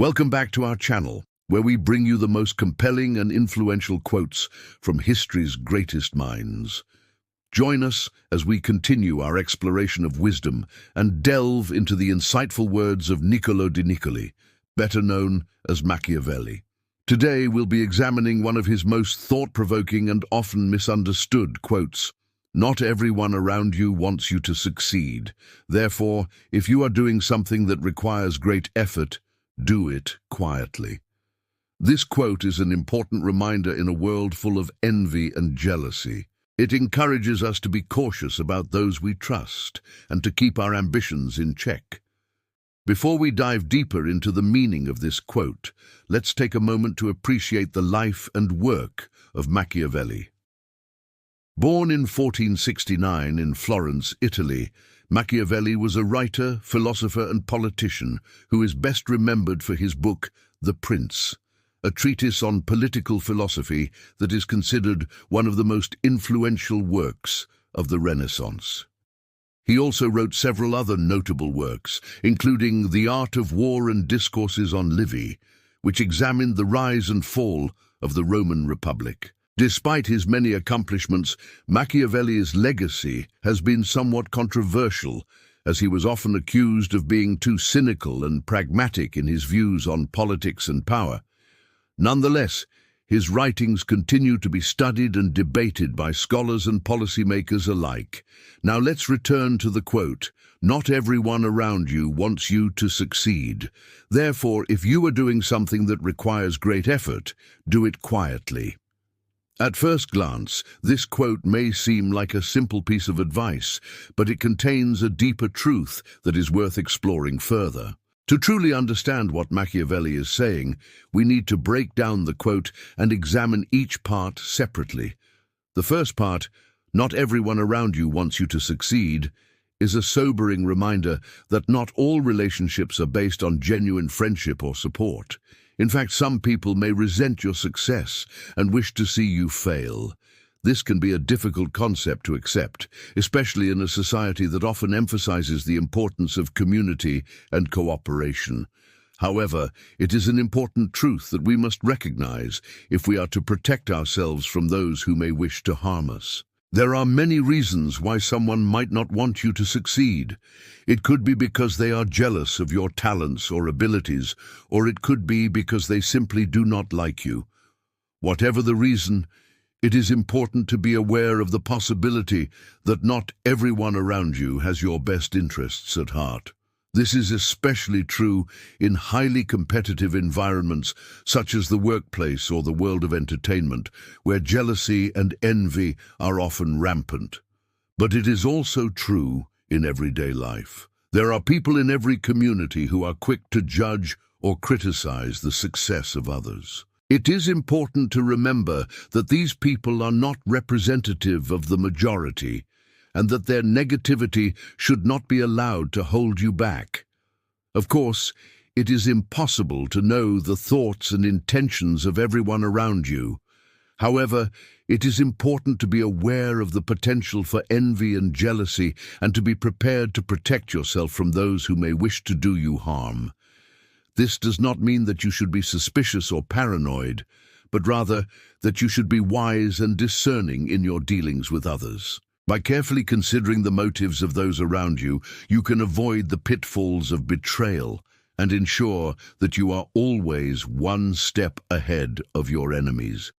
Welcome back to our channel, where we bring you the most compelling and influential quotes from history's greatest minds. Join us as we continue our exploration of wisdom and delve into the insightful words of Niccolo di Niccoli, better known as Machiavelli. Today we'll be examining one of his most thought-provoking and often misunderstood quotes. Not everyone around you wants you to succeed. Therefore, if you are doing something that requires great effort, do it quietly. This quote is an important reminder in a world full of envy and jealousy. It encourages us to be cautious about those we trust and to keep our ambitions in check. Before we dive deeper into the meaning of this quote, let's take a moment to appreciate the life and work of Machiavelli. Born in 1469 in Florence, Italy, Machiavelli was a writer, philosopher and politician who is best remembered for his book, The Prince, a treatise on political philosophy that is considered one of the most influential works of the Renaissance. He also wrote several other notable works, including The Art of War and Discourses on Livy, which examined the rise and fall of the Roman Republic. Despite his many accomplishments, Machiavelli's legacy has been somewhat controversial, as he was often accused of being too cynical and pragmatic in his views on politics and power. Nonetheless, his writings continue to be studied and debated by scholars and policymakers alike. Now let's return to the quote, "Not everyone around you wants you to succeed. Therefore, if you are doing something that requires great effort, do it quietly." At first glance, this quote may seem like a simple piece of advice, but it contains a deeper truth that is worth exploring further. To truly understand what Machiavelli is saying, we need to break down the quote and examine each part separately. The first part, "Not everyone around you wants you to succeed," is a sobering reminder that not all relationships are based on genuine friendship or support. In fact, some people may resent your success and wish to see you fail. This can be a difficult concept to accept, especially in a society that often emphasizes the importance of community and cooperation. However, it is an important truth that we must recognize if we are to protect ourselves from those who may wish to harm us. There are many reasons why someone might not want you to succeed. It could be because they are jealous of your talents or abilities, or it could be because they simply do not like you. Whatever the reason, it is important to be aware of the possibility that not everyone around you has your best interests at heart. This is especially true in highly competitive environments such as the workplace or the world of entertainment, where jealousy and envy are often rampant. But it is also true in everyday life. There are people in every community who are quick to judge or criticize the success of others. It is important to remember that these people are not representative of the majority, and that their negativity should not be allowed to hold you back. Of course, it is impossible to know the thoughts and intentions of everyone around you. However, it is important to be aware of the potential for envy and jealousy and to be prepared to protect yourself from those who may wish to do you harm. This does not mean that you should be suspicious or paranoid, but rather that you should be wise and discerning in your dealings with others. By carefully considering the motives of those around you, you can avoid the pitfalls of betrayal and ensure that you are always one step ahead of your enemies.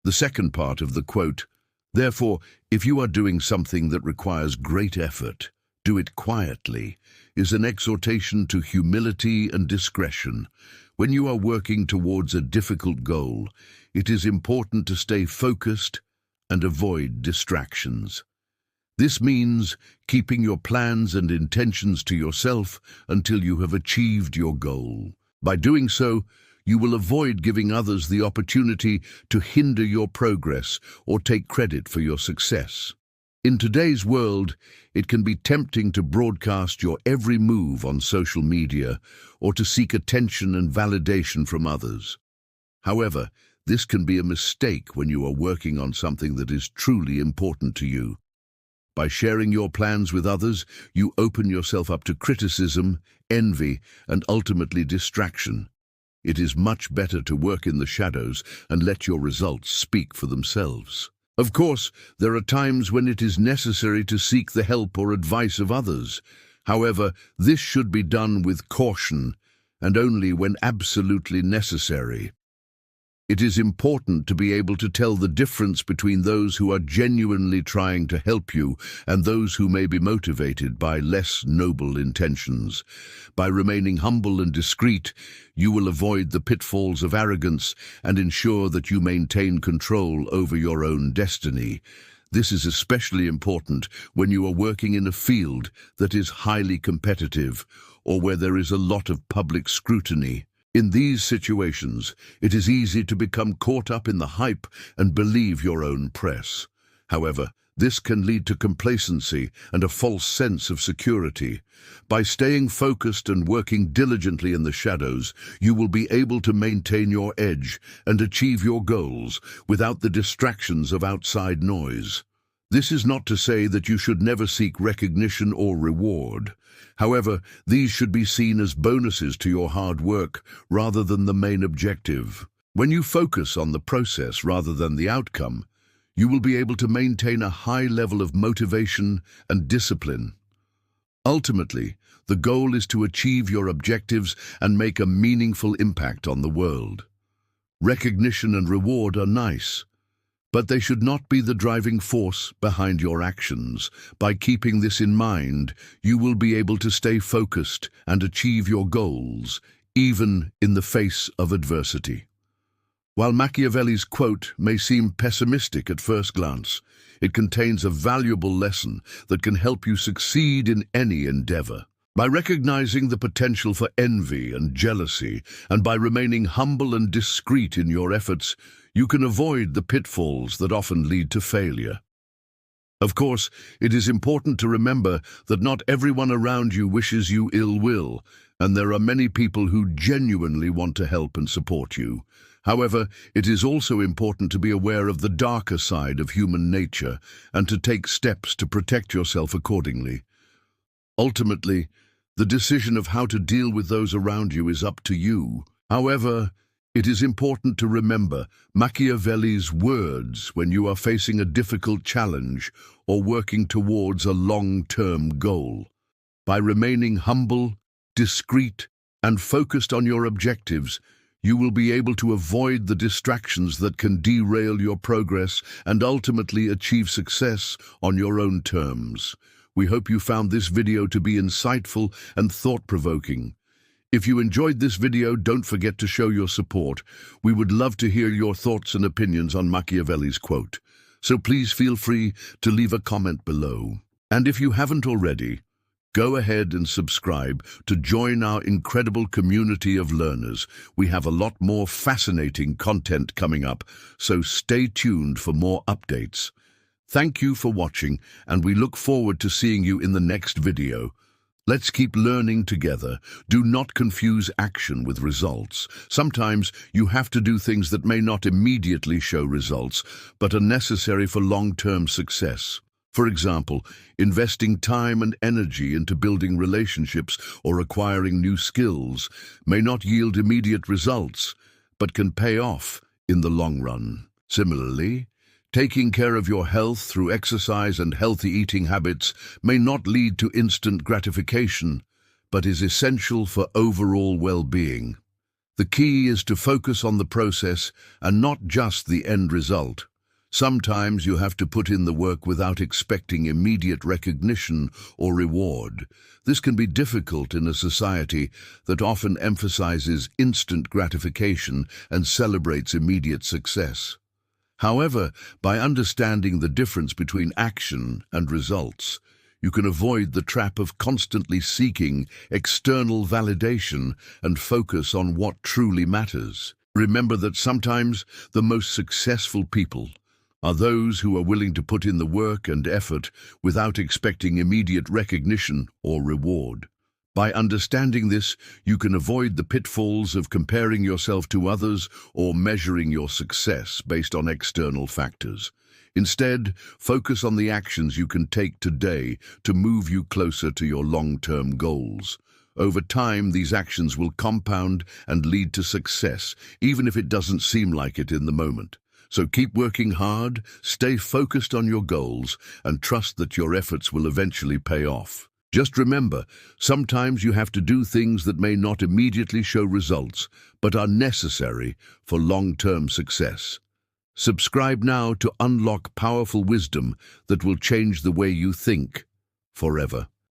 The second part of the quote, "Therefore, if you are doing something that requires great effort, do it quietly," is an exhortation to humility and discretion. When you are working towards a difficult goal, it is important to stay focused and avoid distractions. This means keeping your plans and intentions to yourself until you have achieved your goal. By doing so, you will avoid giving others the opportunity to hinder your progress or take credit for your success. In today's world, it can be tempting to broadcast your every move on social media or to seek attention and validation from others. However, this can be a mistake when you are working on something that is truly important to you. By sharing your plans with others, you open yourself up to criticism, envy, and ultimately distraction. It is much better to work in the shadows and let your results speak for themselves. Of course, there are times when it is necessary to seek the help or advice of others. However, this should be done with caution and only when absolutely necessary. It is important to be able to tell the difference between those who are genuinely trying to help you and those who may be motivated by less noble intentions. By remaining humble and discreet, you will avoid the pitfalls of arrogance and ensure that you maintain control over your own destiny. This is especially important when you are working in a field that is highly competitive or where there is a lot of public scrutiny. In these situations, it is easy to become caught up in the hype and believe your own press. However, this can lead to complacency and a false sense of security. By staying focused and working diligently in the shadows, you will be able to maintain your edge and achieve your goals without the distractions of outside noise. This is not to say that you should never seek recognition or reward. However, these should be seen as bonuses to your hard work rather than the main objective. When you focus on the process rather than the outcome, you will be able to maintain a high level of motivation and discipline. Ultimately, the goal is to achieve your objectives and make a meaningful impact on the world. Recognition and reward are nice, but they should not be the driving force behind your actions. By keeping this in mind, you will be able to stay focused and achieve your goals, even in the face of adversity. While Machiavelli's quote may seem pessimistic at first glance, it contains a valuable lesson that can help you succeed in any endeavor. By recognizing the potential for envy and jealousy, and by remaining humble and discreet in your efforts, you can avoid the pitfalls that often lead to failure. Of course, it is important to remember that not everyone around you wishes you ill will, and there are many people who genuinely want to help and support you. However, it is also important to be aware of the darker side of human nature and to take steps to protect yourself accordingly. Ultimately, the decision of how to deal with those around you is up to you. However, it is important to remember Machiavelli's words when you are facing a difficult challenge or working towards a long-term goal. By remaining humble, discreet, and focused on your objectives, you will be able to avoid the distractions that can derail your progress and ultimately achieve success on your own terms. We hope you found this video to be insightful and thought-provoking. If you enjoyed this video, don't forget to show your support. We would love to hear your thoughts and opinions on Machiavelli's quote. So please feel free to leave a comment below. And if you haven't already, go ahead and subscribe to join our incredible community of learners. We have a lot more fascinating content coming up, so stay tuned for more updates. Thank you for watching, and we look forward to seeing you in the next video. Let's keep learning together. Do not confuse action with results. Sometimes you have to do things that may not immediately show results, but are necessary for long-term success. For example, investing time and energy into building relationships or acquiring new skills may not yield immediate results, but can pay off in the long run. Similarly, taking care of your health through exercise and healthy eating habits may not lead to instant gratification, but is essential for overall well-being. The key is to focus on the process and not just the end result. Sometimes you have to put in the work without expecting immediate recognition or reward. This can be difficult in a society that often emphasizes instant gratification and celebrates immediate success. However, by understanding the difference between action and results, you can avoid the trap of constantly seeking external validation and focus on what truly matters. Remember that sometimes the most successful people are those who are willing to put in the work and effort without expecting immediate recognition or reward. By understanding this, you can avoid the pitfalls of comparing yourself to others or measuring your success based on external factors. Instead, focus on the actions you can take today to move you closer to your long-term goals. Over time, these actions will compound and lead to success, even if it doesn't seem like it in the moment. So keep working hard, stay focused on your goals, and trust that your efforts will eventually pay off. Just remember, sometimes you have to do things that may not immediately show results, but are necessary for long-term success. Subscribe now to unlock powerful wisdom that will change the way you think forever.